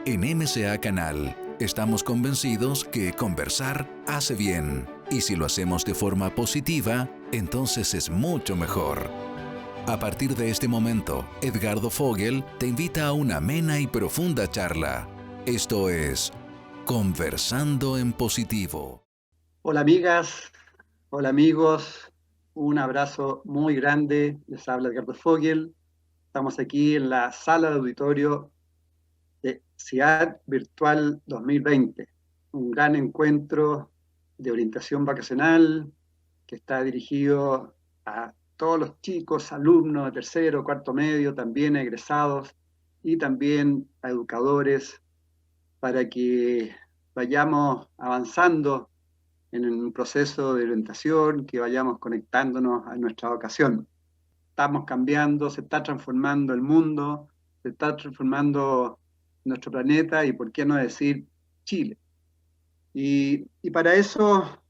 En MCA Canal estamos convencidos que conversar hace bien, y si lo hacemos de forma positiva, entonces es mucho mejor. A partir de este momento, Edgardo Fogel te invita a una amena y profunda charla. Esto es Conversando en Positivo. Hola amigas, hola amigos, un abrazo muy grande. Les habla Edgardo Fogel. Estamos aquí en la sala de auditorio de CIAD Virtual 2020, un gran encuentro de orientación vacacional que está dirigido a todos los chicos, alumnos de tercero, cuarto medio, también egresados y también a educadores para que vayamos avanzando en un proceso de orientación, que vayamos conectándonos a nuestra vocación. Estamos cambiando, se está transformando el mundo, se está transformando nuestro planeta y, por qué no decir, Chile. Y para eso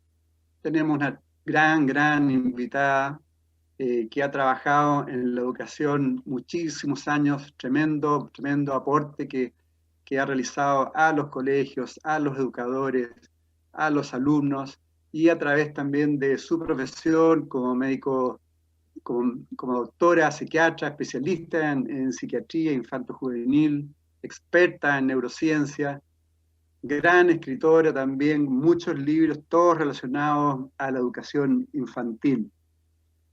tenemos una gran invitada que ha trabajado en la educación muchísimos años, tremendo aporte que ha realizado a los colegios, a los educadores, a los alumnos, y a través también de su profesión como médico, como doctora, psiquiatra, especialista en psiquiatría infanto-juvenil, experta en neurociencia, gran escritora también, muchos libros, todos relacionados a la educación infantil.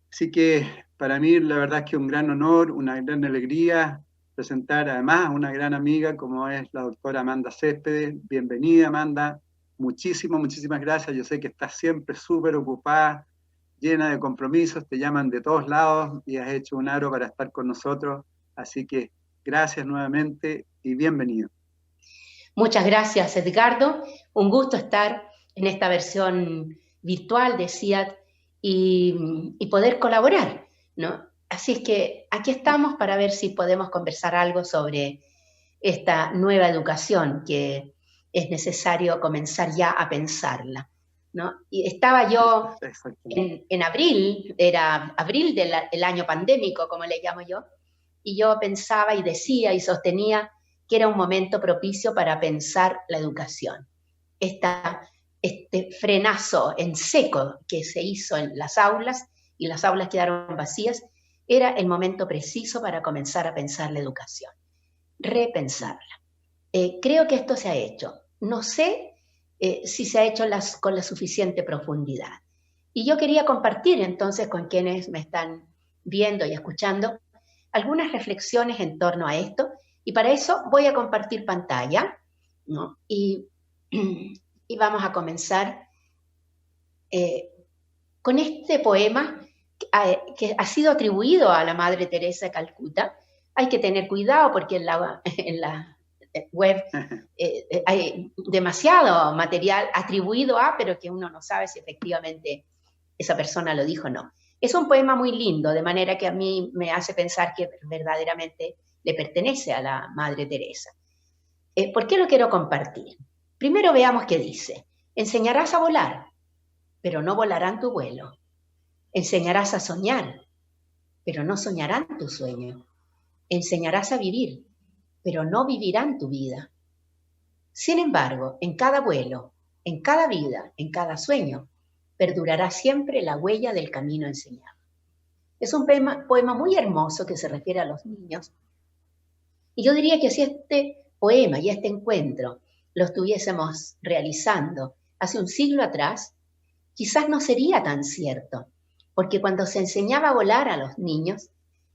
Así que para mí la verdad es que un gran honor, una gran alegría presentar además a una gran amiga como es la doctora Amanda Céspedes. Bienvenida, Amanda. Muchísimas gracias. Yo sé que estás siempre súper ocupada, llena de compromisos, te llaman de todos lados y has hecho un aro para estar con nosotros. Así que gracias nuevamente y bienvenido. Muchas gracias, Edgardo. Un gusto estar en esta versión virtual de CIAD y poder colaborar, ¿no? Así es que aquí estamos para ver si podemos conversar algo sobre esta nueva educación que es necesario comenzar ya a pensarla, ¿no? Y estaba yo en abril, era abril del año pandémico, como le llamo yo, y yo pensaba y decía y sostenía que era un momento propicio para pensar la educación. Este frenazo en seco que se hizo en las aulas, y las aulas quedaron vacías, era el momento preciso para comenzar a pensar la educación, repensarla. Creo que esto se ha hecho. No sé si se ha hecho con la suficiente profundidad. Y yo quería compartir entonces con quienes me están viendo y escuchando algunas reflexiones en torno a esto, y para eso voy a compartir pantalla, ¿no? Y vamos a comenzar con este poema que ha sido atribuido a la Madre Teresa de Calcuta. Hay que tener cuidado porque en la web hay demasiado material atribuido a, pero que uno no sabe si efectivamente esa persona lo dijo o no. Es un poema muy lindo, de manera que a mí me hace pensar que verdaderamente le pertenece a la Madre Teresa. ¿Por qué lo quiero compartir? Primero veamos qué dice. Enseñarás a volar, pero no volarán tu vuelo. Enseñarás a soñar, pero no soñarán tu sueño. Enseñarás a vivir, pero no vivirán tu vida. Sin embargo, en cada vuelo, en cada vida, en cada sueño, perdurará siempre la huella del camino enseñado. Es un poema muy hermoso que se refiere a los niños. Y yo diría que si este poema y este encuentro lo estuviésemos realizando hace un siglo atrás, quizás no sería tan cierto, porque cuando se enseñaba a volar a los niños,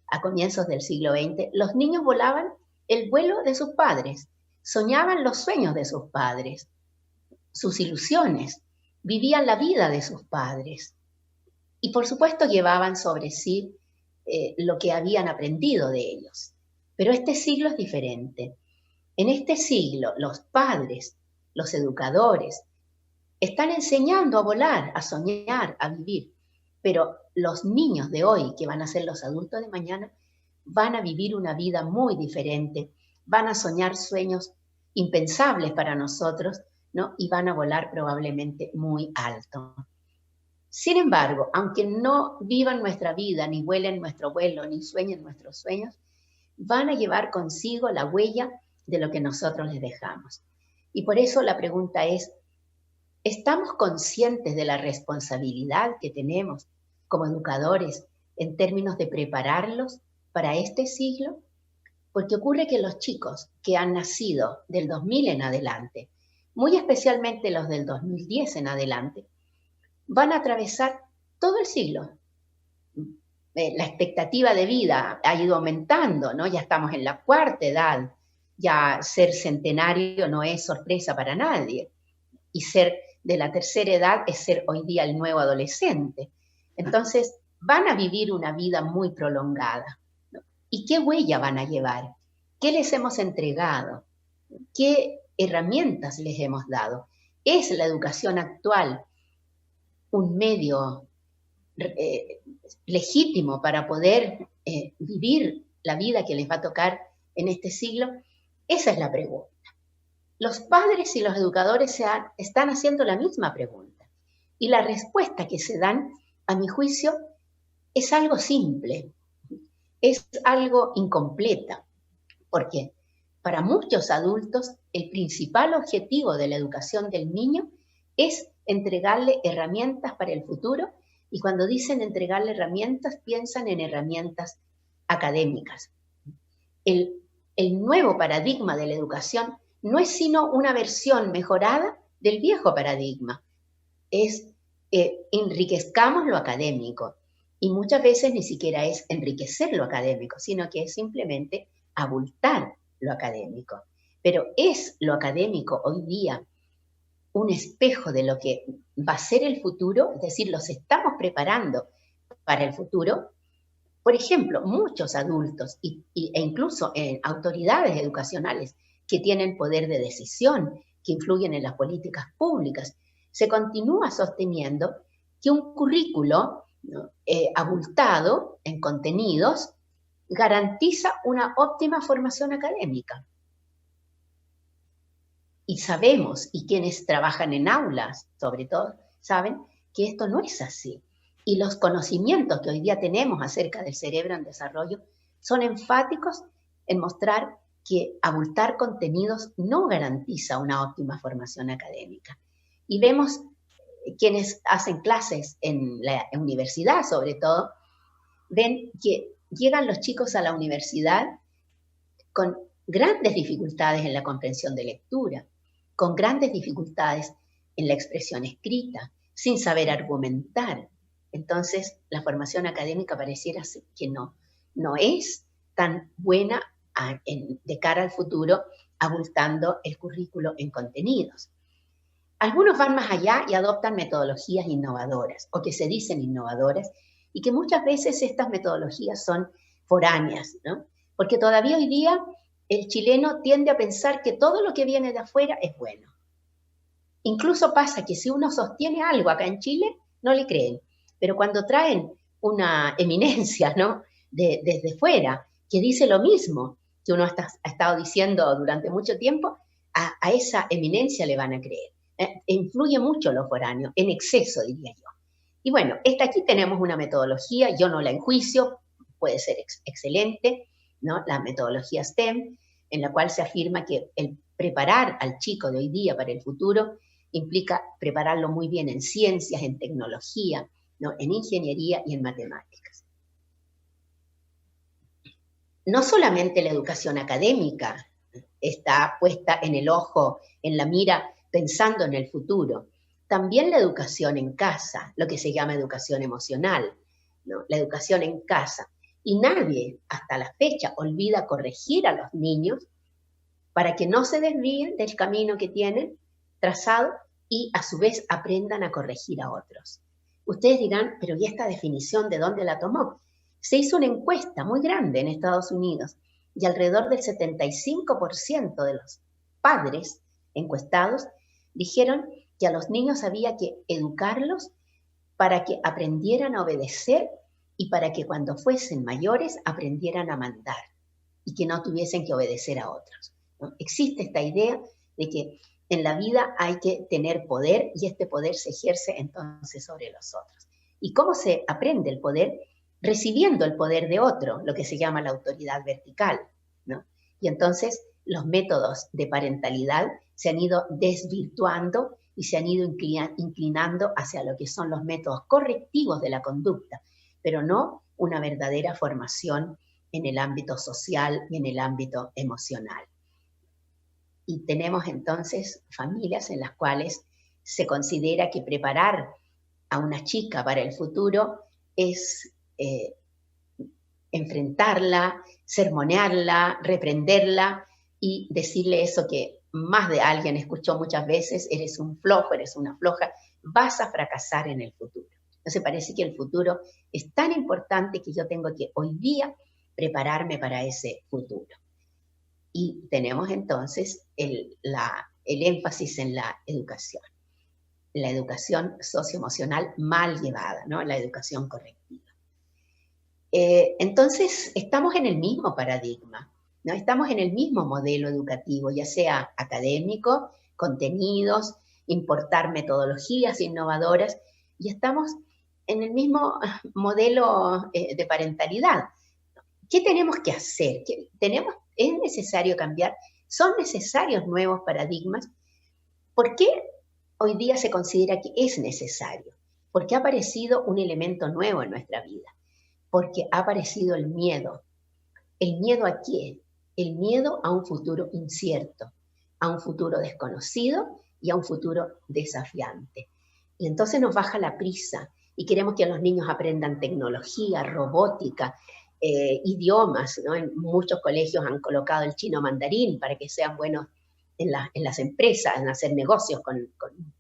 a comienzos del siglo XX, los niños volaban el vuelo de sus padres, soñaban los sueños de sus padres, sus ilusiones, vivían la vida de sus padres. Y por supuesto llevaban sobre sí lo que habían aprendido de ellos. Pero este siglo es diferente. En este siglo los padres, los educadores, están enseñando a volar, a soñar, a vivir. Pero los niños de hoy, que van a ser los adultos de mañana, van a vivir una vida muy diferente, van a soñar sueños impensables para nosotros, ¿no? Y van a volar probablemente muy alto. Sin embargo, aunque no vivan nuestra vida, ni vuelen nuestro vuelo, ni sueñen nuestros sueños, van a llevar consigo la huella de lo que nosotros les dejamos. Y por eso la pregunta es, ¿estamos conscientes de la responsabilidad que tenemos como educadores en términos de prepararlos para este siglo? Porque ocurre que los chicos que han nacido del 2000 en adelante, muy especialmente los del 2010 en adelante, van a atravesar todo el siglo. La expectativa de vida ha ido aumentando, ¿no? Ya estamos en la cuarta edad, ya ser centenario no es sorpresa para nadie, y ser de la tercera edad es ser hoy día el nuevo adolescente. Entonces, van a vivir una vida muy prolongada, ¿no? ¿Y qué huella van a llevar? ¿Qué les hemos entregado? ¿Qué herramientas les hemos dado? ¿Es la educación actual un medio legítimo para poder vivir la vida que les va a tocar en este siglo? Esa es la pregunta. Los padres y los educadores están haciendo la misma pregunta. Y la respuesta que se dan, a mi juicio, es algo simple, es algo incompleta. Porque para muchos adultos el principal objetivo de la educación del niño es entregarle herramientas para el futuro, y cuando dicen entregarle herramientas, piensan en herramientas académicas. El nuevo paradigma de la educación no es sino una versión mejorada del viejo paradigma. Es enriquezcamos lo académico, y muchas veces ni siquiera es enriquecer lo académico, sino que es simplemente abultar lo académico. Pero ¿es lo académico hoy día un espejo de lo que va a ser el futuro? Es decir, los estamos preparando para el futuro. Por ejemplo, muchos adultos e incluso autoridades educacionales que tienen poder de decisión, que influyen en las políticas públicas, se continúa sosteniendo que un currículo, ¿no?, abultado en contenidos garantiza una óptima formación académica. Y sabemos, y quienes trabajan en aulas, sobre todo, saben que esto no es así. Y los conocimientos que hoy día tenemos acerca del cerebro en desarrollo son enfáticos en mostrar que abultar contenidos no garantiza una óptima formación académica. Y vemos quienes hacen clases en la universidad, sobre todo, ven que llegan los chicos a la universidad con grandes dificultades en la comprensión de lectura, con grandes dificultades en la expresión escrita, sin saber argumentar. Entonces, la formación académica pareciera que no es tan buena de cara al futuro, abultando el currículo en contenidos. Algunos van más allá y adoptan metodologías innovadoras, o que se dicen innovadoras, y que muchas veces estas metodologías son foráneas, ¿no? Porque todavía hoy día el chileno tiende a pensar que todo lo que viene de afuera es bueno. Incluso pasa que si uno sostiene algo acá en Chile, no le creen. Pero cuando traen una eminencia, ¿no?, desde fuera, que dice lo mismo que uno ha estado diciendo durante mucho tiempo, a esa eminencia le van a creer. Influye mucho lo foráneo, en exceso, diría yo. Y bueno, aquí tenemos una metodología, yo no la enjuicio, puede ser excelente, ¿no?, la metodología STEM, en la cual se afirma que el preparar al chico de hoy día para el futuro implica prepararlo muy bien en ciencias, en tecnología, ¿no?, en ingeniería y en matemáticas. No solamente la educación académica está puesta en el ojo, en la mira, pensando en el futuro, también la educación en casa, lo que se llama educación emocional, ¿no?, la educación en casa. Y nadie, hasta la fecha, olvida corregir a los niños para que no se desvíen del camino que tienen trazado y a su vez aprendan a corregir a otros. Ustedes dirán, pero ¿y esta definición de dónde la tomó? Se hizo una encuesta muy grande en Estados Unidos y alrededor del 75% de los padres encuestados dijeron que a los niños había que educarlos para que aprendieran a obedecer y para que cuando fuesen mayores aprendieran a mandar y que no tuviesen que obedecer a otros, ¿no? Existe esta idea de que en la vida hay que tener poder y este poder se ejerce entonces sobre los otros. ¿Y cómo se aprende el poder? Recibiendo el poder de otro, lo que se llama la autoridad vertical. ¿no? Y entonces los métodos de parentalidad se han ido desvirtuando y se han ido inclinando hacia lo que son los métodos correctivos de la conducta, pero no una verdadera formación en el ámbito social y en el ámbito emocional. Y tenemos entonces familias en las cuales se considera que preparar a una chica para el futuro es enfrentarla, sermonearla, reprenderla y decirle eso que más de alguien escuchó muchas veces: eres un flojo, eres una floja, vas a fracasar en el futuro. Entonces parece que el futuro es tan importante que yo tengo que hoy día prepararme para ese futuro. Y tenemos entonces el énfasis en la educación socioemocional mal llevada, ¿no? La educación correctiva. Entonces estamos en el mismo paradigma, ¿no? Estamos en el mismo modelo educativo, ya sea académico, contenidos, importar metodologías innovadoras, y estamos en el mismo modelo de parentalidad. ¿Qué tenemos que hacer? ¿Es necesario cambiar? ¿Son necesarios nuevos paradigmas? ¿Por qué hoy día se considera que es necesario? Porque ha aparecido un elemento nuevo en nuestra vida. Porque ha aparecido el miedo. ¿El miedo a qué? El miedo a un futuro incierto, a un futuro desconocido y a un futuro desafiante. Y entonces nos baja la prisa y queremos que los niños aprendan tecnología, robótica, idiomas, ¿no? En muchos colegios han colocado el chino mandarín para que sean buenos en las empresas, en hacer negocios con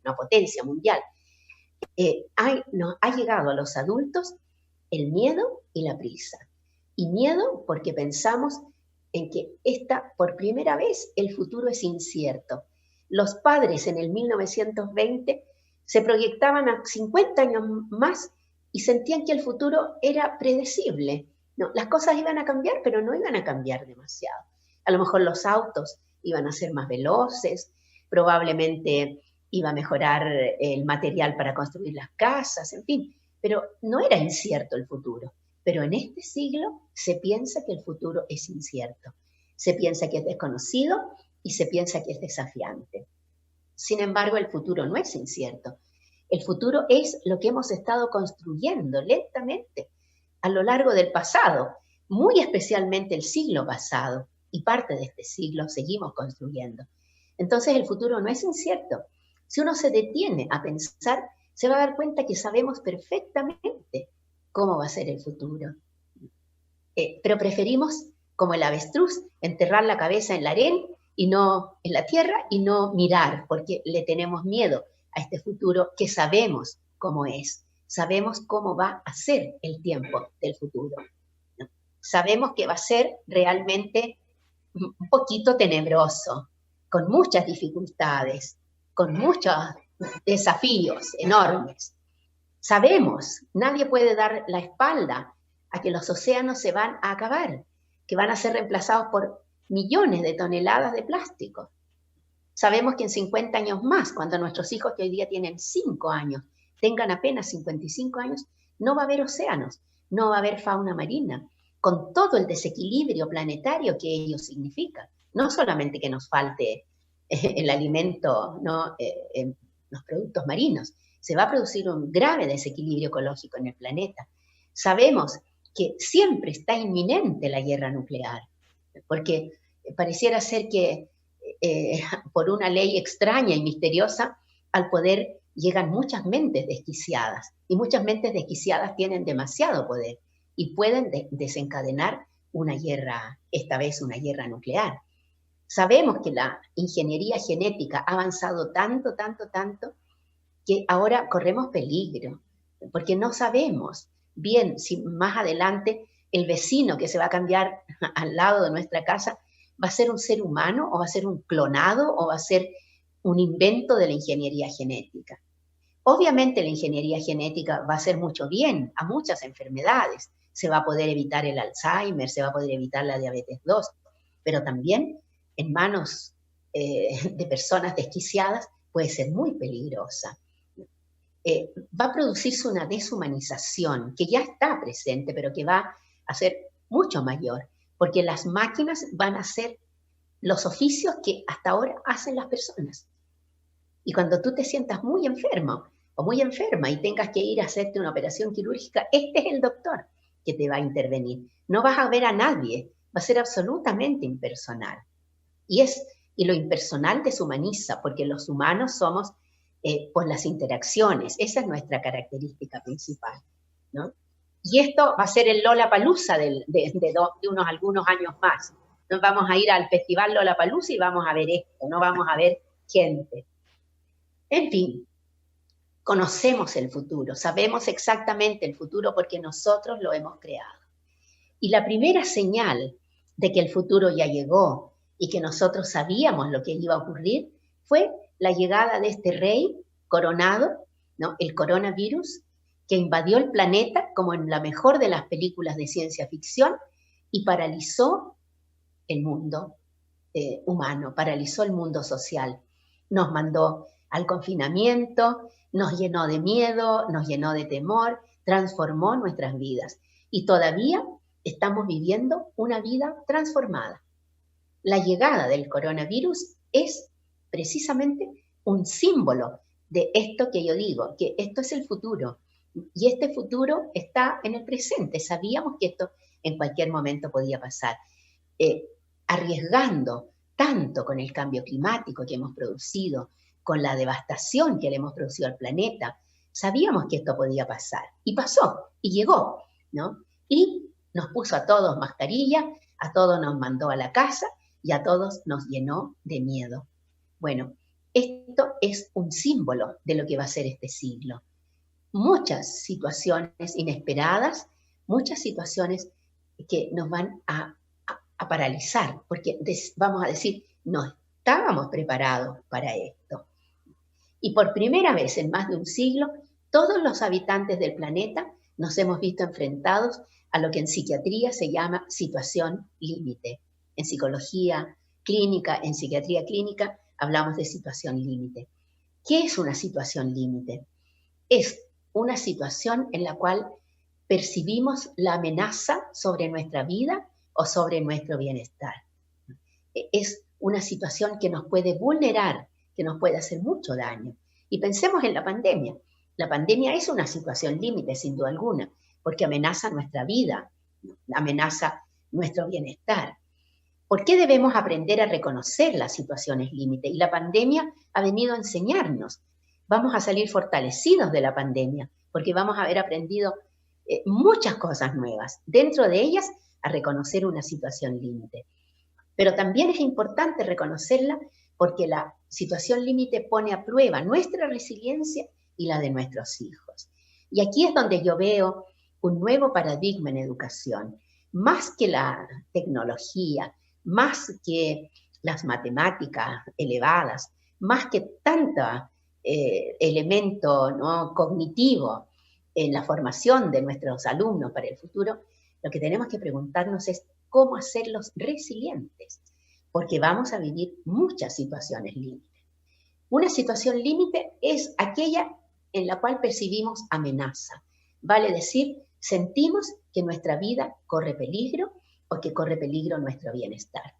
una potencia mundial. Nos ha llegado a los adultos el miedo y la prisa. Y miedo porque pensamos en que por primera vez el futuro es incierto. Los padres en el 1920 se proyectaban a 50 años más y sentían que el futuro era predecible. No, las cosas iban a cambiar, pero no iban a cambiar demasiado. A lo mejor los autos iban a ser más veloces, probablemente iba a mejorar el material para construir las casas, en fin, pero no era incierto el futuro. Pero en este siglo se piensa que el futuro es incierto, se piensa que es desconocido y se piensa que es desafiante. Sin embargo, el futuro no es incierto. El futuro es lo que hemos estado construyendo lentamente a lo largo del pasado, muy especialmente el siglo pasado, y parte de este siglo seguimos construyendo. Entonces el futuro no es incierto. Si uno se detiene a pensar, se va a dar cuenta que sabemos perfectamente cómo va a ser el futuro. Pero preferimos, como el avestruz, enterrar la cabeza en la arena y no en la tierra y no mirar, porque le tenemos miedo a este futuro que sabemos cómo es. Sabemos cómo va a ser el tiempo del futuro. Sabemos que va a ser realmente un poquito tenebroso, con muchas dificultades, con muchos desafíos enormes. Sabemos, nadie puede dar la espalda a que los océanos se van a acabar, que van a ser reemplazados por millones de toneladas de plástico. Sabemos que en 50 años más, cuando nuestros hijos que hoy día tienen 5 años, tengan apenas 55 años, no va a haber océanos, no va a haber fauna marina, con todo el desequilibrio planetario que ello significa. No solamente que nos falte el alimento, ¿no? Los productos marinos, se va a producir un grave desequilibrio ecológico en el planeta. Sabemos que siempre está inminente la guerra nuclear, porque pareciera ser que por una ley extraña y misteriosa, al poder llegan muchas mentes desquiciadas, y muchas mentes desquiciadas tienen demasiado poder y pueden desencadenar una guerra, esta vez una guerra nuclear. Sabemos que la ingeniería genética ha avanzado tanto, que ahora corremos peligro, porque no sabemos bien si más adelante el vecino que se va a cambiar al lado de nuestra casa va a ser un ser humano, o va a ser un clonado, o va a ser un invento de la ingeniería genética. Obviamente la ingeniería genética va a hacer mucho bien a muchas enfermedades. Se va a poder evitar el Alzheimer, se va a poder evitar la diabetes 2, pero también en manos de personas desquiciadas puede ser muy peligrosa. Va a producirse una deshumanización que ya está presente, pero que va a ser mucho mayor, porque las máquinas van a hacer los oficios que hasta ahora hacen las personas. Y cuando tú te sientas muy enfermo o muy enferma y tengas que ir a hacerte una operación quirúrgica, este es el doctor que te va a intervenir. No vas a ver a nadie, va a ser absolutamente impersonal. Y lo impersonal deshumaniza, porque los humanos somos por las interacciones. Esa es nuestra característica principal, ¿no? Y esto va a ser el Lollapalooza de unos algunos años más. Nos vamos a ir al festival Lollapalooza y vamos a ver esto, no vamos a ver gente. En fin, conocemos el futuro, sabemos exactamente el futuro porque nosotros lo hemos creado. Y la primera señal de que el futuro ya llegó y que nosotros sabíamos lo que iba a ocurrir fue la llegada de este rey coronado, ¿no? El coronavirus, que invadió el planeta como en la mejor de las películas de ciencia ficción y paralizó el mundo humano, paralizó el mundo social. Nos mandó al confinamiento, nos llenó de miedo, nos llenó de temor, transformó nuestras vidas. Y todavía estamos viviendo una vida transformada. La llegada del coronavirus es precisamente un símbolo de esto que yo digo, que esto es el futuro. Y este futuro está en el presente. Sabíamos que esto en cualquier momento podía pasar. Arriesgando tanto con el cambio climático que hemos producido, con la devastación que le hemos producido al planeta, sabíamos que esto podía pasar. Y pasó, y llegó, ¿no? Y nos puso a todos mascarilla, a todos nos mandó a la casa y a todos nos llenó de miedo. Bueno, esto es un símbolo de lo que va a ser este siglo. Muchas situaciones inesperadas, muchas situaciones que nos van a paralizar, porque vamos a decir, no estábamos preparados para esto. Y por primera vez en más de un siglo, todos los habitantes del planeta nos hemos visto enfrentados a lo que en psiquiatría se llama situación límite. En psicología clínica, en psiquiatría clínica, hablamos de situación límite. ¿Qué es una situación límite? Es una situación en la cual percibimos la amenaza sobre nuestra vida o sobre nuestro bienestar. Es una situación que nos puede vulnerar, que nos puede hacer mucho daño. Y pensemos en la pandemia. La pandemia es una situación límite, sin duda alguna, porque amenaza nuestra vida, amenaza nuestro bienestar. ¿Por qué debemos aprender a reconocer las situaciones límite? Y la pandemia ha venido a enseñarnos. Vamos a salir fortalecidos de la pandemia, porque vamos a haber aprendido muchas cosas nuevas. Dentro de ellas, a reconocer una situación límite. Pero también es importante reconocerla porque la situación límite pone a prueba nuestra resiliencia y la de nuestros hijos. Y aquí es donde yo veo un nuevo paradigma en educación. Más que la tecnología, más que las matemáticas elevadas, más que tanto elemento, ¿no?, cognitivo en la formación de nuestros alumnos para el futuro, lo que tenemos que preguntarnos es cómo hacerlos resilientes, porque vamos a vivir muchas situaciones límite. Una situación límite es aquella en la cual percibimos amenaza. Vale decir, sentimos que nuestra vida corre peligro o que corre peligro nuestro bienestar.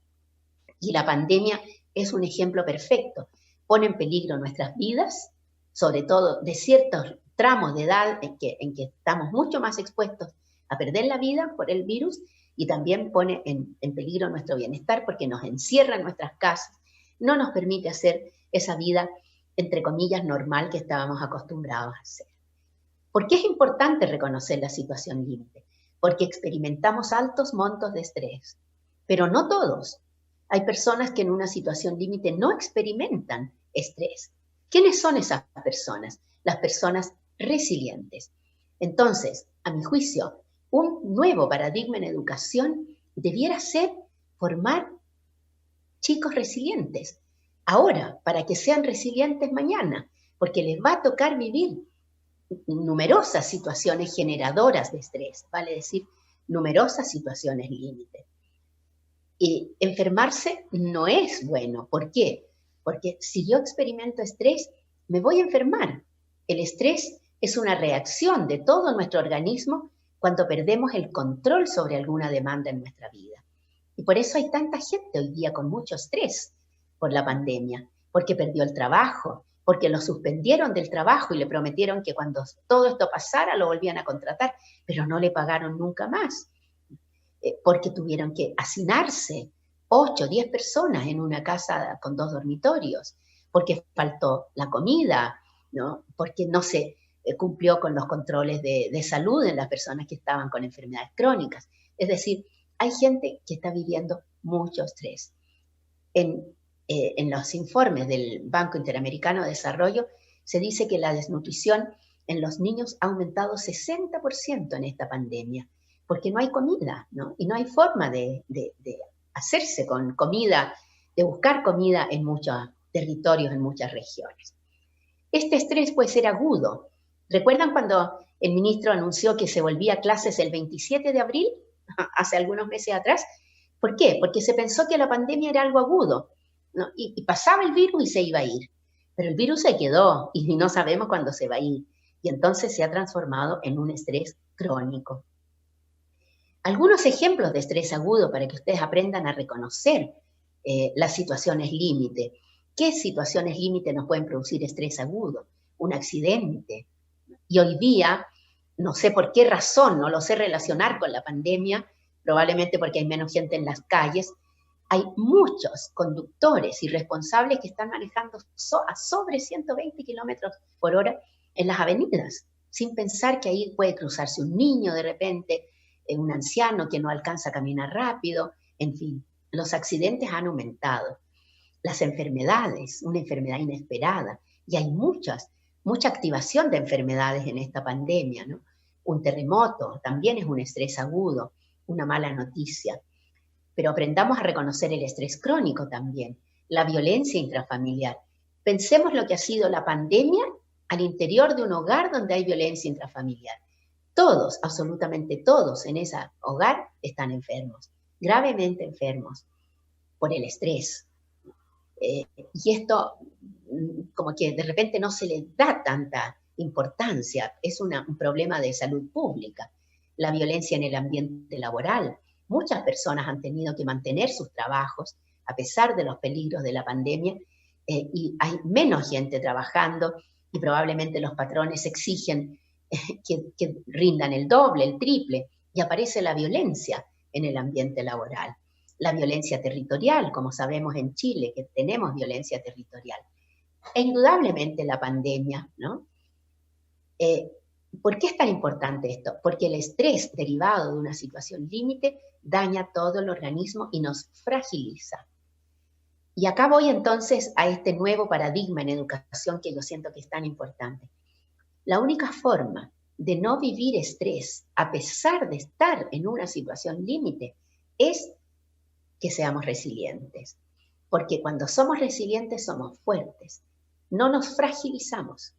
Y la pandemia es un ejemplo perfecto. Pone en peligro nuestras vidas, sobre todo de ciertos tramos de edad en que estamos mucho más expuestos a perder la vida por el virus, y también pone en peligro nuestro bienestar porque nos encierra en nuestras casas, no nos permite hacer esa vida, entre comillas, normal que estábamos acostumbrados a hacer. ¿Por qué es importante reconocer la situación límite? Porque experimentamos altos montos de estrés, pero no todos. Hay personas que en una situación límite no experimentan estrés. ¿Quiénes son esas personas? Las personas resilientes. Entonces, a mi juicio, un nuevo paradigma en educación debiera ser formar chicos resilientes ahora, para que sean resilientes mañana, porque les va a tocar vivir numerosas situaciones generadoras de estrés, vale decir, numerosas situaciones límite. Y enfermarse no es bueno. ¿Por qué? Porque si yo experimento estrés, me voy a enfermar. El estrés es una reacción de todo nuestro organismo cuando perdemos el control sobre alguna demanda en nuestra vida. Y por eso hay tanta gente hoy día con mucho estrés por la pandemia, porque perdió el trabajo, porque lo suspendieron del trabajo y le prometieron que cuando todo esto pasara lo volvían a contratar, pero no le pagaron nunca más, porque tuvieron que hacinarse 8, 10 personas en una casa con 2 dormitorios, porque faltó la comida, ¿no? Porque no se cumplió con los controles de salud en las personas que estaban con enfermedades crónicas. Es decir, hay gente que está viviendo mucho estrés. En los informes del Banco Interamericano de Desarrollo se dice que la desnutrición en los niños ha aumentado 60% en esta pandemia, porque no hay comida, ¿no? Y no hay forma de hacerse con comida, de buscar comida en muchos territorios, en muchas regiones. Este estrés puede ser agudo. ¿Recuerdan cuando el ministro anunció que se volvía a clases el 27 de abril, hace algunos meses atrás? ¿Por qué? Porque se pensó que la pandemia era algo agudo, ¿no? Y pasaba el virus y se iba a ir. Pero el virus se quedó y no sabemos cuándo se va a ir. Y entonces se ha transformado en un estrés crónico. Algunos ejemplos de estrés agudo para que ustedes aprendan a reconocer las situaciones límite. ¿Qué situaciones límite nos pueden producir estrés agudo? Un accidente. Y hoy día, no sé por qué razón, no lo sé relacionar con la pandemia, probablemente porque hay menos gente en las calles, hay muchos conductores irresponsables que están manejando a sobre 120 kilómetros por hora en las avenidas, sin pensar que ahí puede cruzarse un niño de repente, un anciano que no alcanza a caminar rápido, en fin, los accidentes han aumentado. Las enfermedades, una enfermedad inesperada, y hay mucha activación de enfermedades en esta pandemia, ¿no? Un terremoto también es un estrés agudo, una mala noticia. Pero aprendamos a reconocer el estrés crónico también, la violencia intrafamiliar. Pensemos lo que ha sido la pandemia al interior de un hogar donde hay violencia intrafamiliar. Todos, absolutamente todos en ese hogar están enfermos, gravemente enfermos por el estrés. Y esto como que de repente no se le da tanta importancia, es un problema de salud pública. La violencia en el ambiente laboral. Muchas personas han tenido que mantener sus trabajos a pesar de los peligros de la pandemia y hay menos gente trabajando y probablemente los patrones exigen que rindan el doble, el triple, y aparece la violencia en el ambiente laboral. La violencia territorial, como sabemos en Chile, que tenemos violencia territorial. E indudablemente la pandemia, ¿no? ¿Por qué es tan importante esto? Porque el estrés derivado de una situación límite daña todo el organismo y nos fragiliza. Y acá voy entonces a este nuevo paradigma en educación que yo siento que es tan importante. La única forma de no vivir estrés a pesar de estar en una situación límite es que seamos resilientes. Porque cuando somos resilientes somos fuertes, no nos fragilizamos.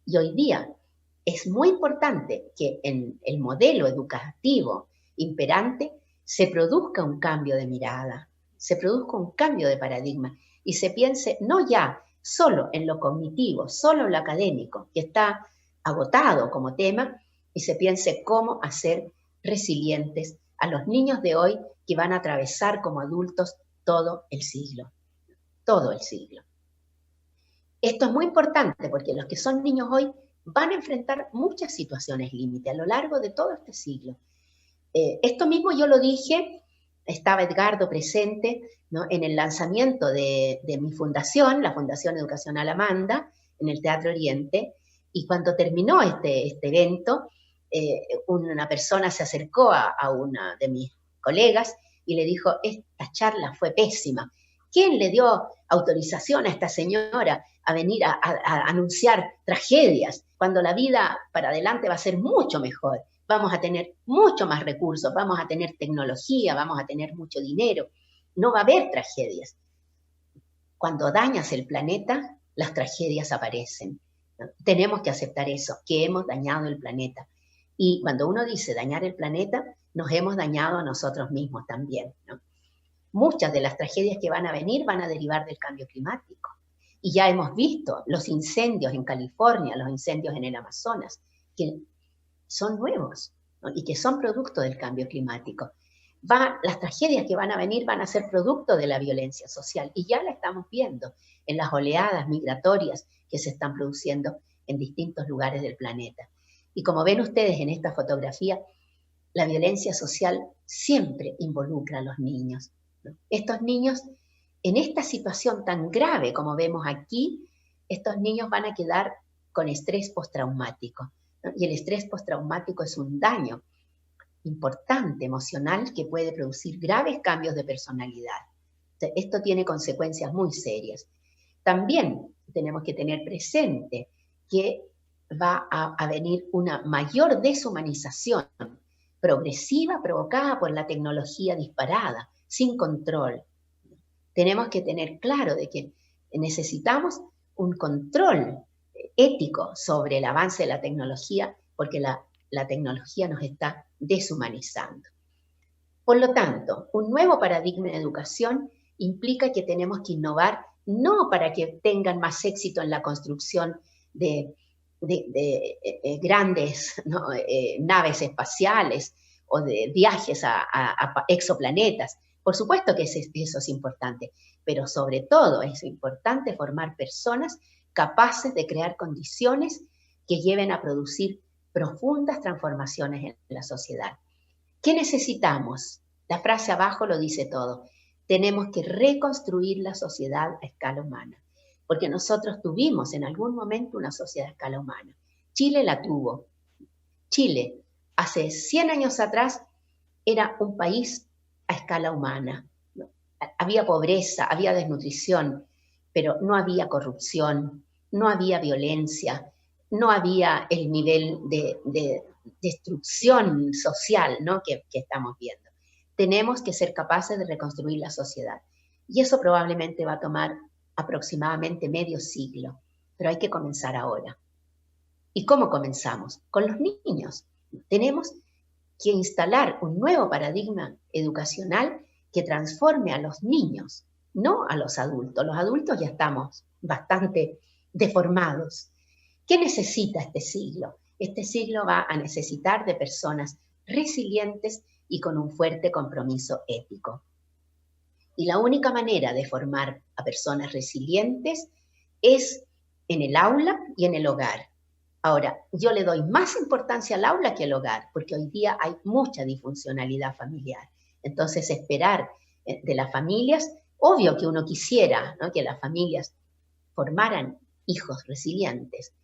Y hoy día es muy importante que en el modelo educativo imperante se produzca un cambio de mirada, se produzca un cambio de paradigma y se piense no ya solo en lo cognitivo, solo en lo académico, que está agotado como tema, y se piense cómo hacer resilientes a los niños de hoy que van a atravesar como adultos todo el siglo. Todo el siglo. Esto es muy importante porque los que son niños hoy van a enfrentar muchas situaciones límite a lo largo de todo este siglo. Esto mismo yo lo dije, estaba Edgardo presente, ¿no?, en el lanzamiento de mi fundación, la Fundación Educacional Amanda, en el Teatro Oriente, y cuando terminó este evento, una persona se acercó a una de mis colegas y le dijo, esta charla fue pésima. ¿Quién le dio autorización a esta señora a venir a anunciar tragedias cuando la vida para adelante va a ser mucho mejor? Vamos a tener mucho más recursos, vamos a tener tecnología, vamos a tener mucho dinero. No va a haber tragedias. Cuando dañas el planeta, las tragedias aparecen. Tenemos que aceptar eso, que hemos dañado el planeta. Y cuando uno dice dañar el planeta, nos hemos dañado a nosotros mismos también, ¿no? Muchas de las tragedias que van a venir van a derivar del cambio climático. Y ya hemos visto los incendios en California, los incendios en el Amazonas, que son nuevos, ¿no?, y que son producto del cambio climático. las tragedias que van a venir van a ser producto de la violencia social, y ya la estamos viendo en las oleadas migratorias que se están produciendo en distintos lugares del planeta. Y como ven ustedes en esta fotografía, la violencia social siempre involucra a los niños, ¿no? Estos niños, en esta situación tan grave como vemos aquí, estos niños van a quedar con estrés postraumático, ¿no? Y el estrés postraumático es un daño importante emocional que puede producir graves cambios de personalidad. Esto tiene consecuencias muy serias. También tenemos que tener presente que va a venir una mayor deshumanización progresiva provocada por la tecnología disparada, sin control. Tenemos que tener claro de que necesitamos un control ético sobre el avance de la tecnología, porque la tecnología nos está deshumanizando. Por lo tanto, un nuevo paradigma de educación implica que tenemos que innovar, no para que tengan más éxito en la construcción de grandes, ¿no? Naves espaciales o de viajes a exoplanetas. Por supuesto que eso es importante, pero sobre todo es importante formar personas capaces de crear condiciones que lleven a producir profundas transformaciones en la sociedad. ¿Qué necesitamos? La frase abajo lo dice todo. Tenemos que reconstruir la sociedad a escala humana, porque nosotros tuvimos en algún momento una sociedad a escala humana. Chile la tuvo. Chile, hace 100 años atrás, era un país a escala humana. Había pobreza, había desnutrición, pero no había corrupción, no había violencia, no había el nivel de destrucción social, ¿no? que estamos viendo. Tenemos que ser capaces de reconstruir la sociedad. Y eso probablemente va a tomar aproximadamente medio siglo, pero hay que comenzar ahora. ¿Y cómo comenzamos? Con los niños. Tenemos que instalar un nuevo paradigma educacional que transforme a los niños, no a los adultos. Los adultos ya estamos bastante deformados. ¿Qué necesita este siglo? Este siglo va a necesitar de personas resilientes y con un fuerte compromiso ético. Y la única manera de formar a personas resilientes es en el aula y en el hogar. Ahora, yo le doy más importancia al aula que al hogar, porque hoy día hay mucha disfuncionalidad familiar. Entonces, esperar de las familias, obvio que uno quisiera, ¿no?, que las familias formaran hijos resilientes,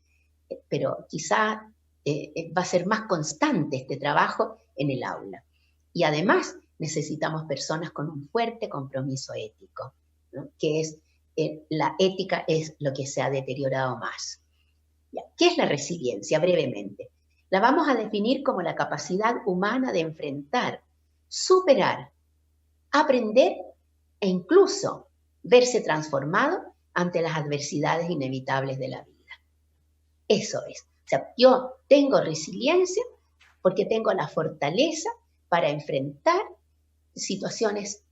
pero quizá va a ser más constante este trabajo en el aula. Y además necesitamos personas con un fuerte compromiso ético, ¿no?, que es, la ética es lo que se ha deteriorado más. ¿Qué es la resiliencia? Brevemente. La vamos a definir como la capacidad humana de enfrentar, superar, aprender e incluso verse transformado ante las adversidades inevitables de la vida. Eso es. O sea, yo tengo resiliencia porque tengo la fortaleza para enfrentar situaciones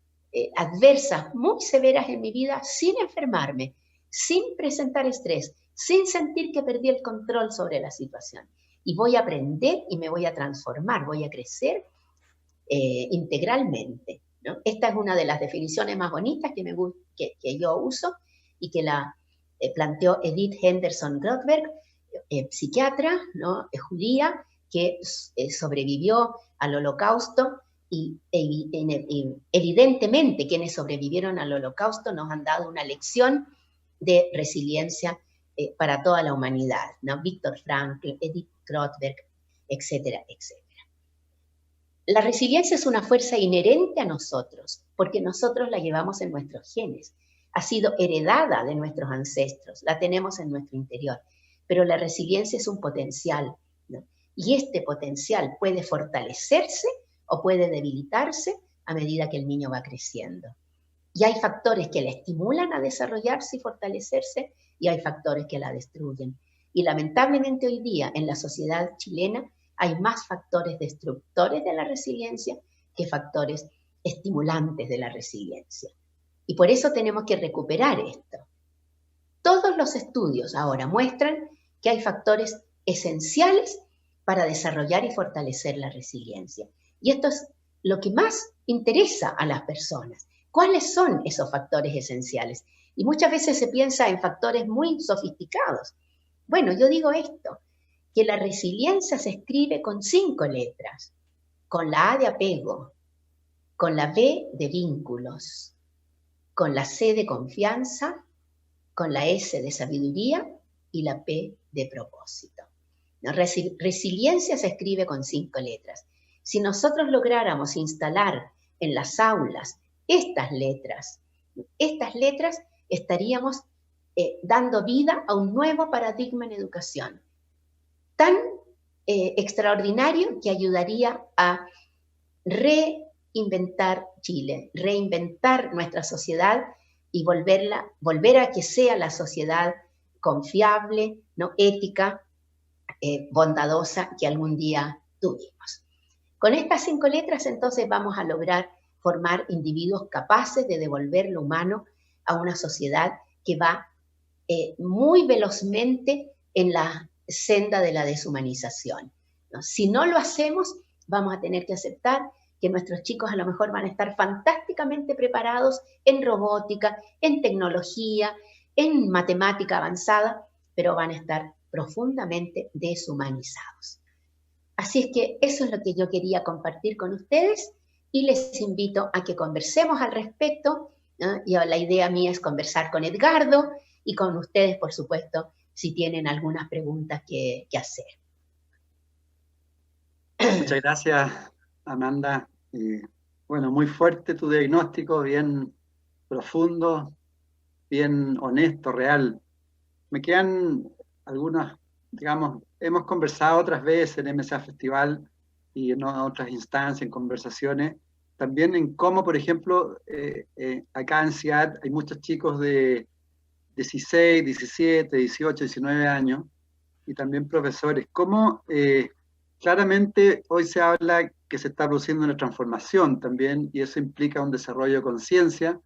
adversas muy severas en mi vida sin enfermarme, sin presentar estrés, sin sentir que perdí el control sobre la situación. Y voy a aprender y me voy a transformar, voy a crecer integralmente, ¿no? Esta es una de las definiciones más bonitas que yo uso y que la planteó Edith Henderson Grothberg, psiquiatra, ¿no?, judía, que sobrevivió al Holocausto y evidentemente quienes sobrevivieron al Holocausto nos han dado una lección de resiliencia para toda la humanidad, ¿no? Viktor Frankl, Edith Grothberg, etcétera, etcétera. La resiliencia es una fuerza inherente a nosotros, porque nosotros la llevamos en nuestros genes. Ha sido heredada de nuestros ancestros, la tenemos en nuestro interior. Pero la resiliencia es un potencial, ¿no? Y este potencial puede fortalecerse o puede debilitarse a medida que el niño va creciendo. Y hay factores que la estimulan a desarrollarse y fortalecerse, y hay factores que la destruyen. Y lamentablemente hoy día en la sociedad chilena hay más factores destructores de la resiliencia que factores estimulantes de la resiliencia. Y por eso tenemos que recuperar esto. Todos los estudios ahora muestran que hay factores esenciales para desarrollar y fortalecer la resiliencia. Y estos lo que más interesa a las personas. ¿Cuáles son esos factores esenciales? Y muchas veces se piensa en factores muy sofisticados. Bueno, yo digo esto, que la resiliencia se escribe con 5 letras, con la A de apego, con la B de vínculos, con la C de confianza, con la S de sabiduría y la P de propósito. Resiliencia se escribe con 5 letras. Si nosotros lográramos instalar en las aulas estas letras estaríamos dando vida a un nuevo paradigma en educación, tan extraordinario que ayudaría a reinventar Chile, reinventar nuestra sociedad y volver a que sea la sociedad confiable, ¿no? Ética, bondadosa que algún día tuvimos. Con estas 5 letras entonces vamos a lograr formar individuos capaces de devolver lo humano a una sociedad que va muy velozmente en la senda de la deshumanización, ¿no? Si no lo hacemos, vamos a tener que aceptar que nuestros chicos a lo mejor van a estar fantásticamente preparados en robótica, en tecnología, en matemática avanzada, pero van a estar profundamente deshumanizados. Así es que eso es lo que yo quería compartir con ustedes y les invito a que conversemos al respecto, ¿no? Y la idea mía es conversar con Edgardo y con ustedes, por supuesto, si tienen algunas preguntas que hacer. Muchas gracias, Amanda. Bueno, muy fuerte tu diagnóstico, bien profundo, bien honesto, real. Me quedan algunas, digamos, hemos conversado otras veces en MSA Festival y en otras instancias, en conversaciones, también en cómo, por ejemplo, acá en CIAT hay muchos chicos de 16, 17, 18, 19 años, y también profesores. Cómo claramente hoy se habla que se está produciendo una transformación también, y eso implica un desarrollo de conciencia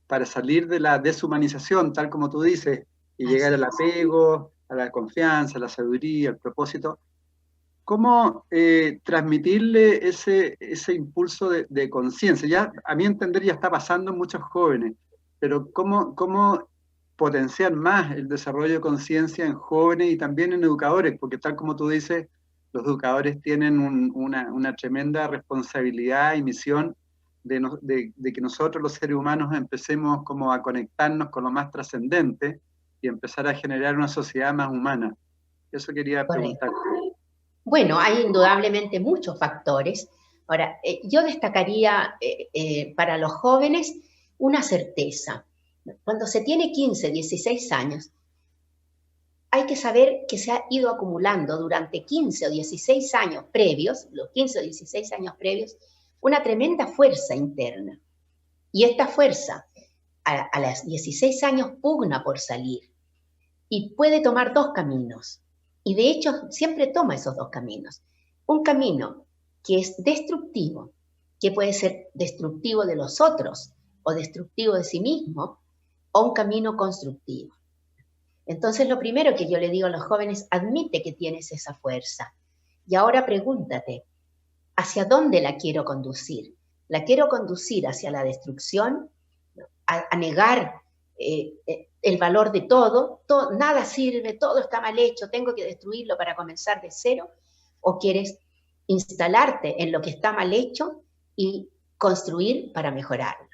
para salir de la deshumanización, tal como tú dices, y llegar al apego, a la confianza, a la sabiduría, al propósito. ¿Cómo transmitirle ese impulso de conciencia? Ya, a mi entender, ya está pasando en muchos jóvenes, pero ¿cómo potenciar más el desarrollo de conciencia en jóvenes y también en educadores? Porque tal como tú dices, los educadores tienen una tremenda responsabilidad y misión de que nosotros los seres humanos empecemos como a conectarnos con lo más trascendente y empezar a generar una sociedad más humana. Eso quería preguntarte. Bueno, hay indudablemente muchos factores. Ahora, yo destacaría para los jóvenes una certeza. Cuando se tiene 15, 16 años, hay que saber que se ha ido acumulando durante 15 o 16 años previos, los 15 o 16 años previos, una tremenda fuerza interna. Y esta fuerza a los 16 años pugna por salir y puede tomar 2 caminos. Y de hecho siempre toma esos 2 caminos. Un camino que es destructivo, que puede ser destructivo de los otros o destructivo de sí mismo, o un camino constructivo. Entonces lo primero que yo le digo a los jóvenes, admite que tienes esa fuerza. Y ahora pregúntate, ¿hacia dónde la quiero conducir? ¿La quiero conducir hacia la destrucción? ¿A negar el valor de todo? Nada sirve, todo está mal hecho, tengo que destruirlo para comenzar de cero? ¿O quieres instalarte en lo que está mal hecho y construir para mejorarlo?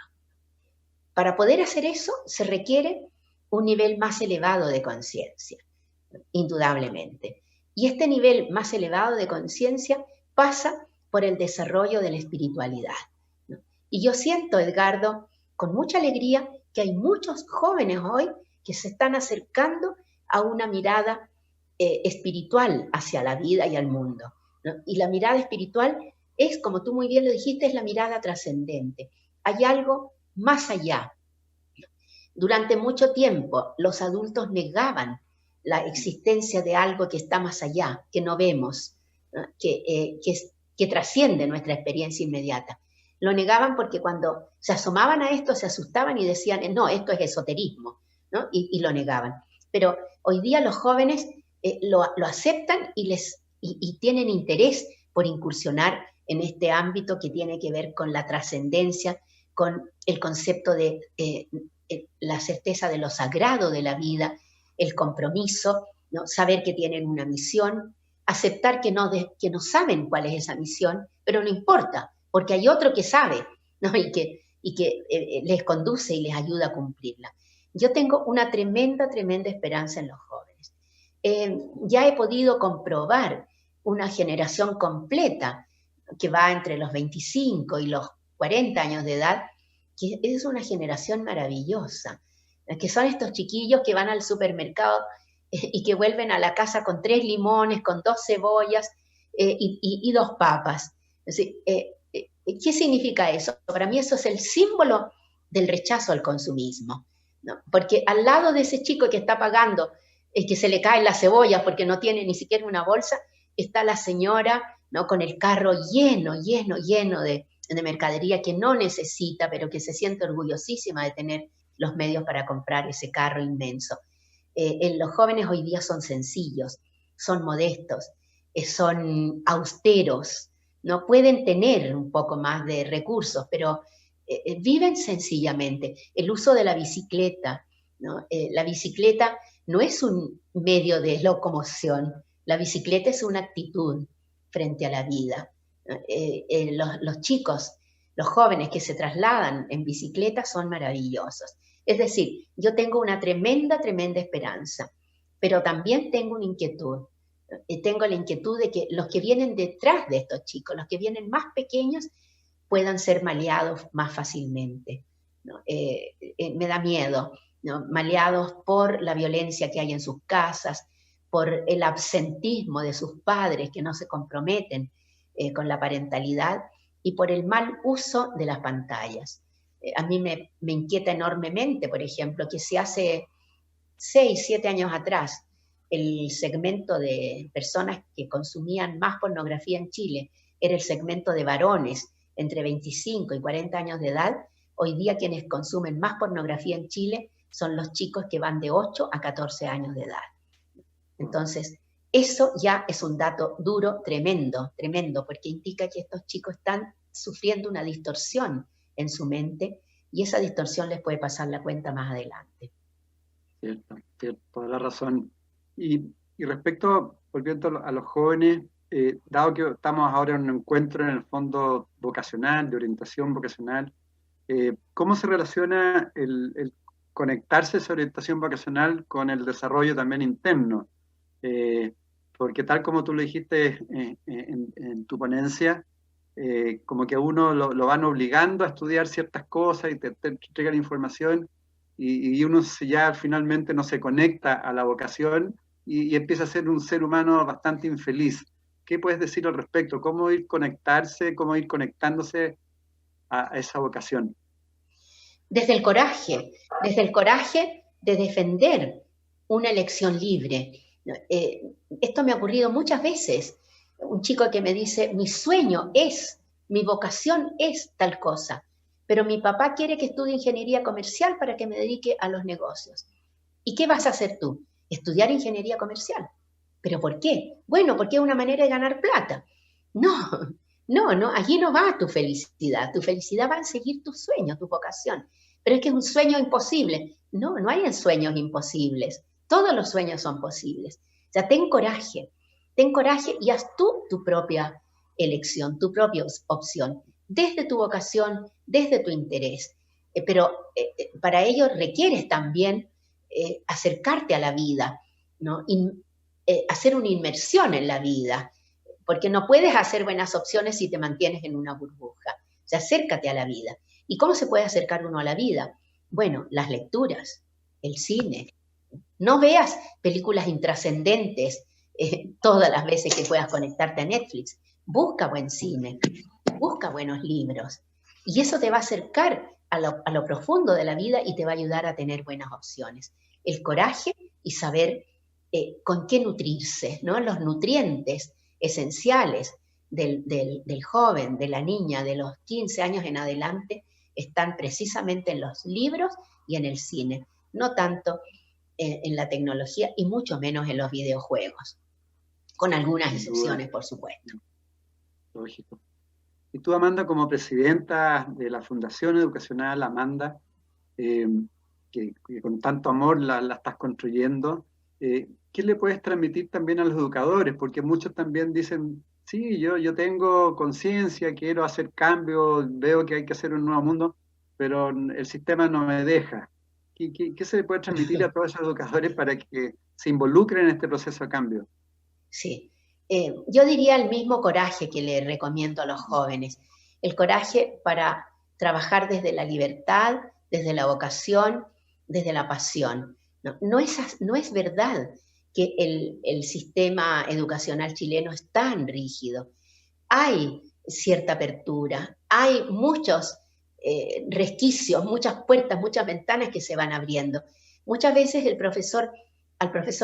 Para poder hacer eso se requiere un nivel más elevado de conciencia, indudablemente. Y este nivel más elevado de conciencia pasa por el desarrollo de la espiritualidad, ¿no? Y yo siento, Edgardo, con mucha alegría, que hay muchos jóvenes hoy que se están acercando a una mirada espiritual hacia la vida y al mundo, ¿no? Y la mirada espiritual es, como tú muy bien lo dijiste, es la mirada trascendente. Hay algo más allá. Durante mucho tiempo los adultos negaban la existencia de algo que está más allá, que no vemos, ¿no? Que trasciende nuestra experiencia inmediata. Lo negaban porque cuando se asomaban a esto se asustaban y decían, no, esto es esoterismo, ¿no? Y lo negaban. Pero hoy día los jóvenes lo aceptan y tienen interés por incursionar en este ámbito que tiene que ver con la trascendencia, con el concepto de la certeza de lo sagrado de la vida, el compromiso, ¿no? Saber que tienen una misión, aceptar que no saben cuál es esa misión, pero no importa, porque hay otro que sabe, ¿no? y que les conduce y les ayuda a cumplirla. Yo tengo una tremenda esperanza en los jóvenes. Ya he podido comprobar una generación completa que va entre los 25 y los 40 años de edad, que es una generación maravillosa, que son estos chiquillos que van al supermercado y que vuelven a la casa con 3 limones, con 2 cebollas y 2 papas. Es decir, ¿qué significa eso? Para mí eso es el símbolo del rechazo al consumismo, ¿no? Porque al lado de ese chico que está pagando, que se le caen las cebollas porque no tiene ni siquiera una bolsa, está la señora, ¿no? Con el carro lleno de mercadería que no necesita, pero que se siente orgullosísima de tener los medios para comprar ese carro inmenso. Los jóvenes hoy día son sencillos, son modestos, son austeros, no pueden tener un poco más de recursos, pero viven sencillamente. El uso de la bicicleta, ¿no? La bicicleta no es un medio de locomoción, la bicicleta es una actitud frente a la vida. Los chicos, los jóvenes que se trasladan en bicicleta son maravillosos. Es decir, yo tengo una tremenda esperanza, pero también tengo una inquietud. Tengo la inquietud de que los que vienen detrás de estos chicos, los que vienen más pequeños, puedan ser maleados más fácilmente, ¿no? Me da miedo, ¿no? Maleados por la violencia que hay en sus casas, por el absentismo de sus padres que no se comprometen con la parentalidad y por el mal uso de las pantallas. A mí me inquieta enormemente, por ejemplo, que si hace 6, 7 años atrás el segmento de personas que consumían más pornografía en Chile era el segmento de varones entre 25 y 40 años de edad, hoy día quienes consumen más pornografía en Chile son los chicos que van de 8 a 14 años de edad. Entonces, eso ya es un dato duro, tremendo, porque indica que estos chicos están sufriendo una distorsión en su mente y esa distorsión les puede pasar la cuenta más adelante. Cierto, toda la razón. Y respecto, volviendo a los jóvenes, dado que estamos ahora en un encuentro en el fondo vocacional, de orientación vocacional, ¿cómo se relaciona el conectarse esa orientación vocacional con el desarrollo también interno? Porque tal como tú lo dijiste en tu ponencia, como que a uno lo van obligando a estudiar ciertas cosas y te entregan información y uno ya finalmente no se conecta a la vocación y empieza a ser un ser humano bastante infeliz. ¿Qué puedes decir al respecto? ¿Cómo ir conectándose a esa vocación? Desde el coraje de defender una elección libre. Esto me ha ocurrido muchas veces. Un chico que me dice, mi vocación es tal cosa, pero mi papá quiere que estudie ingeniería comercial para que me dedique a los negocios. ¿Y qué vas a hacer tú? Estudiar ingeniería comercial. ¿Pero por qué? Bueno, porque es una manera de ganar plata. No, allí no va tu felicidad va en seguir tu sueño, tu vocación. Pero es que es un sueño imposible. No hay sueños imposibles. Todos los sueños son posibles. O sea, ten coraje y haz tú tu propia elección, tu propia opción, desde tu vocación, desde tu interés. Pero para ello requieres también acercarte a la vida, ¿no? Hacer una inmersión en la vida, porque no puedes hacer buenas opciones si te mantienes en una burbuja. O sea, acércate a la vida. ¿Y cómo se puede acercar uno a la vida? Bueno, las lecturas, el cine. No veas películas intrascendentes todas las veces que puedas conectarte a Netflix. Busca buen cine, busca buenos libros. Y eso te va a acercar a lo profundo de la vida y te va a ayudar a tener buenas opciones. El coraje y saber con qué nutrirse, ¿no? Los nutrientes esenciales del joven, de la niña, de los 15 años en adelante, están precisamente en los libros y en el cine, no tanto en la tecnología y mucho menos en los videojuegos, con algunas excepciones, por supuesto. Lógico. Y tú, Amanda, como presidenta de la Fundación Educacional Amanda, eh, que con tanto amor la estás construyendo, ¿qué le puedes transmitir también a los educadores? Porque muchos también dicen, sí, yo tengo conciencia, quiero hacer cambios, veo que hay que hacer un nuevo mundo, pero el sistema no me deja. ¿Qué se le puede transmitir a todos esos educadores para que se involucren en este proceso de cambio? Sí, yo diría el mismo coraje que le recomiendo a los jóvenes, el coraje para trabajar desde la libertad, desde la vocación, desde la pasión. No es verdad que el sistema educacional chileno es tan rígido. Hay cierta apertura, hay muchos resquicios, muchas puertas, muchas ventanas que se van abriendo. Muchas veces al profesor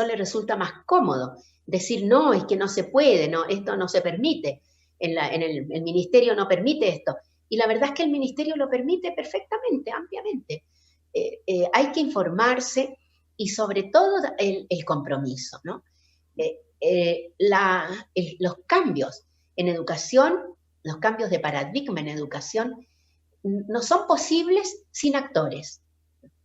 le resulta más cómodo decir, no, es que no se puede, no, esto no se permite, el ministerio no permite esto. Y la verdad es que el ministerio lo permite perfectamente, ampliamente. Hay que informarse y sobre todo el compromiso, ¿no? Los cambios en educación, los cambios de paradigma en educación, no son posibles sin actores.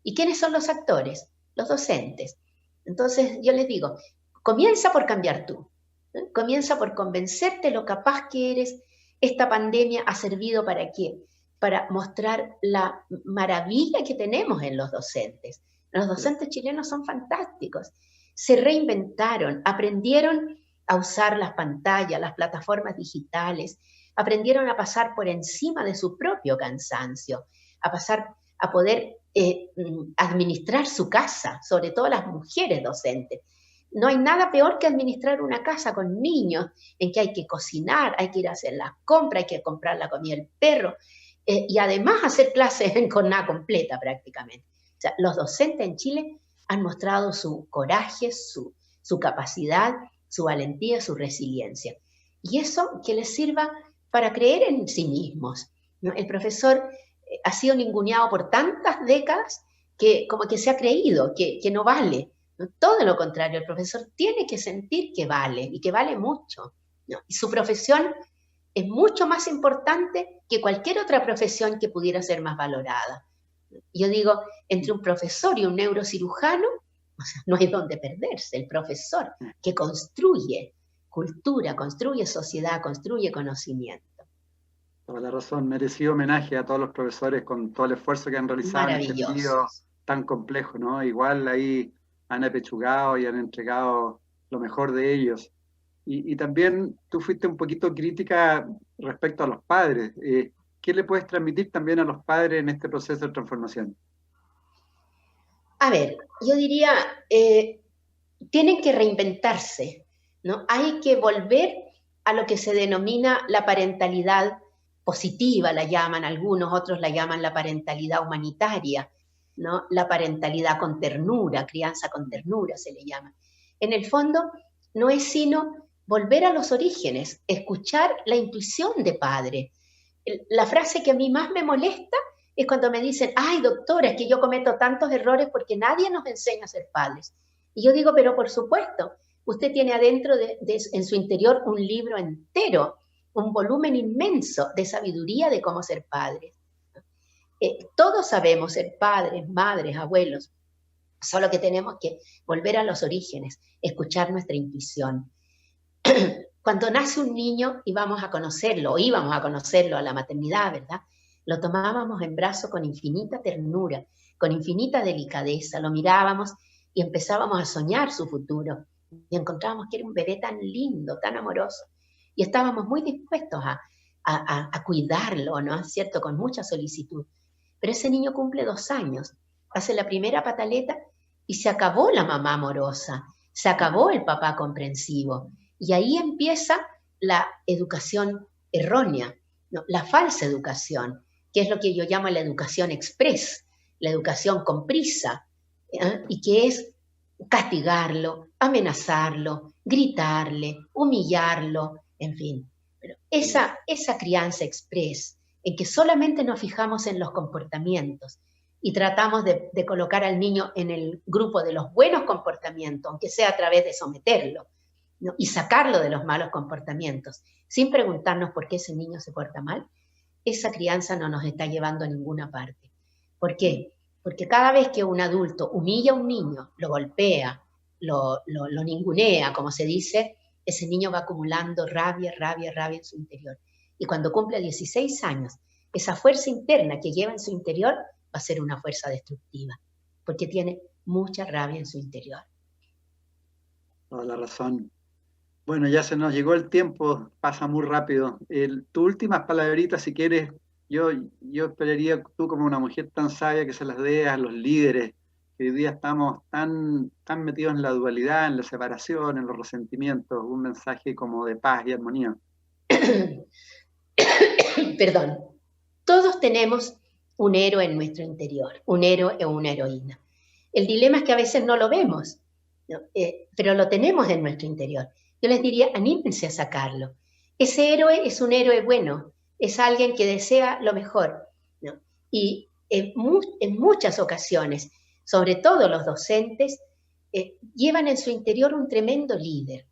¿Y quiénes son los actores? Los docentes. Entonces yo les digo, comienza por cambiar tú, ¿eh? Comienza por convencerte lo capaz que eres. Esta pandemia ha servido ¿para qué? Para mostrar la maravilla que tenemos en los docentes. Los docentes chilenos son fantásticos. Se reinventaron, aprendieron a usar las pantallas, las plataformas digitales, aprendieron a pasar por encima de su propio cansancio, a poder administrar su casa, sobre todo las mujeres docentes. No hay nada peor que administrar una casa con niños en que hay que cocinar, hay que ir a hacer las compras, hay que comprar la comida del perro y además hacer clases en jornada completa prácticamente. O sea, los docentes en Chile han mostrado su coraje, su capacidad, su valentía, su resiliencia. Y eso que les sirva para creer en sí mismos, ¿no? El profesor ha sido ninguneado por tantas décadas que como que se ha creído que no vale. ¿No? Todo lo contrario, el profesor tiene que sentir que vale y que vale mucho, ¿no? Y su profesión es mucho más importante que cualquier otra profesión que pudiera ser más valorada. Yo digo, entre un profesor y un neurocirujano, o sea, no hay dónde perderse. El profesor que construye cultura, construye sociedad, construye conocimiento. Toda la razón, merecido homenaje a todos los profesores con todo el esfuerzo que han realizado en este periodo tan complejo, ¿no? Igual ahí han apechugado y han entregado lo mejor de ellos. Y también tú fuiste un poquito crítica respecto a los padres. ¿Qué le puedes transmitir también a los padres en este proceso de transformación? A ver, yo diría, tienen que reinventarse, ¿no? Hay que volver a lo que se denomina la parentalidad positiva, la llaman algunos, otros la llaman la parentalidad humanitaria, ¿no? La parentalidad con ternura, crianza con ternura se le llama. En el fondo, no es sino volver a los orígenes, escuchar la intuición de padre. La frase que a mí más me molesta es cuando me dicen, ay doctora, es que yo cometo tantos errores porque nadie nos enseña a ser padres. Y yo digo, pero por supuesto, usted tiene adentro en su interior un libro entero, un volumen inmenso de sabiduría de cómo ser padres. Todos sabemos ser padres, madres, abuelos, solo que tenemos que volver a los orígenes, escuchar nuestra intuición. Cuando nace un niño íbamos a conocerlo a la maternidad, ¿verdad? Lo tomábamos en brazos con infinita ternura, con infinita delicadeza, lo mirábamos y empezábamos a soñar su futuro. Y encontrábamos que era un bebé tan lindo, tan amoroso. Y estábamos muy dispuestos a cuidarlo, ¿no es cierto?, con mucha solicitud. Pero ese niño cumple 2 años, hace la primera pataleta y se acabó la mamá amorosa, se acabó el papá comprensivo. Y ahí empieza la educación errónea, ¿no? La falsa educación, que es lo que yo llamo la educación express, la educación con prisa, y que es castigarlo, amenazarlo, gritarle, humillarlo, en fin. Pero esa crianza express, en que solamente nos fijamos en los comportamientos y tratamos de colocar al niño en el grupo de los buenos comportamientos, aunque sea a través de someterlo, ¿no? Y sacarlo de los malos comportamientos, sin preguntarnos por qué ese niño se porta mal, esa crianza no nos está llevando a ninguna parte. ¿Por qué? Porque cada vez que un adulto humilla a un niño, lo golpea, lo ningunea, como se dice, ese niño va acumulando rabia en su interior. Y cuando cumple 16 años, esa fuerza interna que lleva en su interior va a ser una fuerza destructiva, porque tiene mucha rabia en su interior. Toda la razón. Bueno, ya se nos llegó el tiempo, pasa muy rápido. Tus últimas palabritas, si quieres, yo esperaría tú como una mujer tan sabia que se las dé a los líderes, que hoy día estamos tan metidos en la dualidad, en la separación, en los resentimientos, un mensaje como de paz y armonía. Perdón. Todos tenemos un héroe en nuestro interior, un héroe o una heroína. El dilema es que a veces no lo vemos, ¿no? Pero lo tenemos en nuestro interior. Yo les diría, anímense a sacarlo. Ese héroe es un héroe bueno, es alguien que desea lo mejor, ¿no? Y en muchas ocasiones, sobre todo los docentes, llevan en su interior un tremendo líder.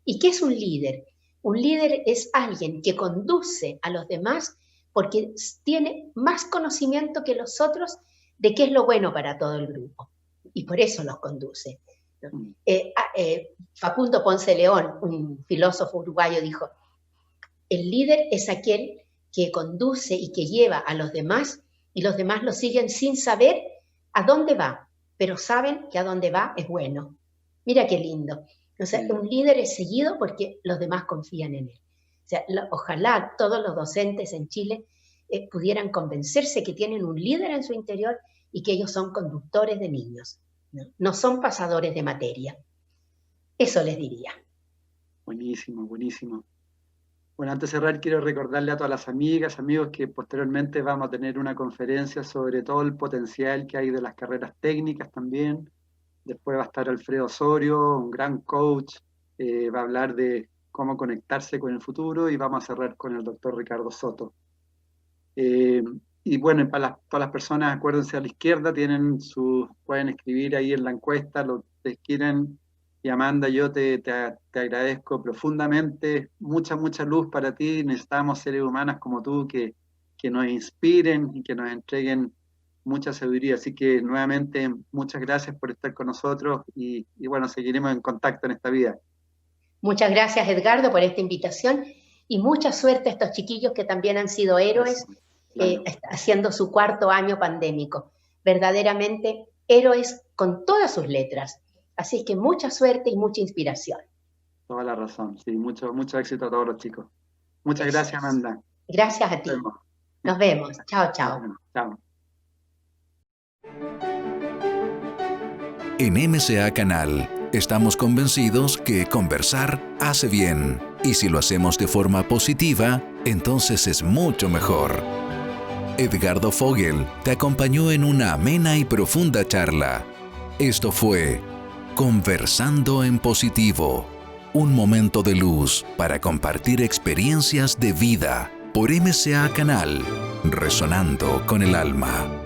¿Y qué es un líder? Un líder es alguien que conduce a los demás porque tiene más conocimiento que los otros de qué es lo bueno para todo el grupo. Y por eso los conduce. Facundo Ponce León, un filósofo uruguayo, dijo, el líder es aquel que conduce y que lleva a los demás y los demás lo siguen sin saber a dónde va, pero saben que a dónde va es bueno. Mira qué lindo. O sea, un líder es seguido porque los demás confían en él. O sea, ojalá todos los docentes en Chile pudieran convencerse que tienen un líder en su interior y que ellos son conductores de niños, no son pasadores de materia. Eso les diría. Buenísimo, buenísimo. Bueno, antes de cerrar, quiero recordarle a todas las amigas, amigos, que posteriormente vamos a tener una conferencia sobre todo el potencial que hay de las carreras técnicas también. Después va a estar Alfredo Osorio, un gran coach, va a hablar de cómo conectarse con el futuro y vamos a cerrar con el doctor Ricardo Soto. Y bueno, para todas las personas, acuérdense a la izquierda, pueden escribir ahí en la encuesta lo que quieran. Y Amanda, yo te agradezco profundamente, mucha luz para ti. Necesitamos seres humanos como tú que nos inspiren y que nos entreguen mucha sabiduría. Así que nuevamente, muchas gracias por estar con nosotros y bueno, seguiremos en contacto en esta vida. Muchas gracias, Edgardo, por esta invitación y mucha suerte a estos chiquillos que también han sido héroes haciendo su 4º año pandémico. Verdaderamente héroes con todas sus letras. Así es que mucha suerte y mucha inspiración. Toda la razón, sí, mucho éxito a todos los chicos. Muchas gracias, Amanda. Gracias a ti. Nos vemos. Chao, chao. Chao. En MCA Canal estamos convencidos que conversar hace bien. Y si lo hacemos de forma positiva, entonces es mucho mejor. Edgardo Fogel te acompañó en una amena y profunda charla. Esto fue Conversando en Positivo, un momento de luz para compartir experiencias de vida por MCA Canal, resonando con el alma.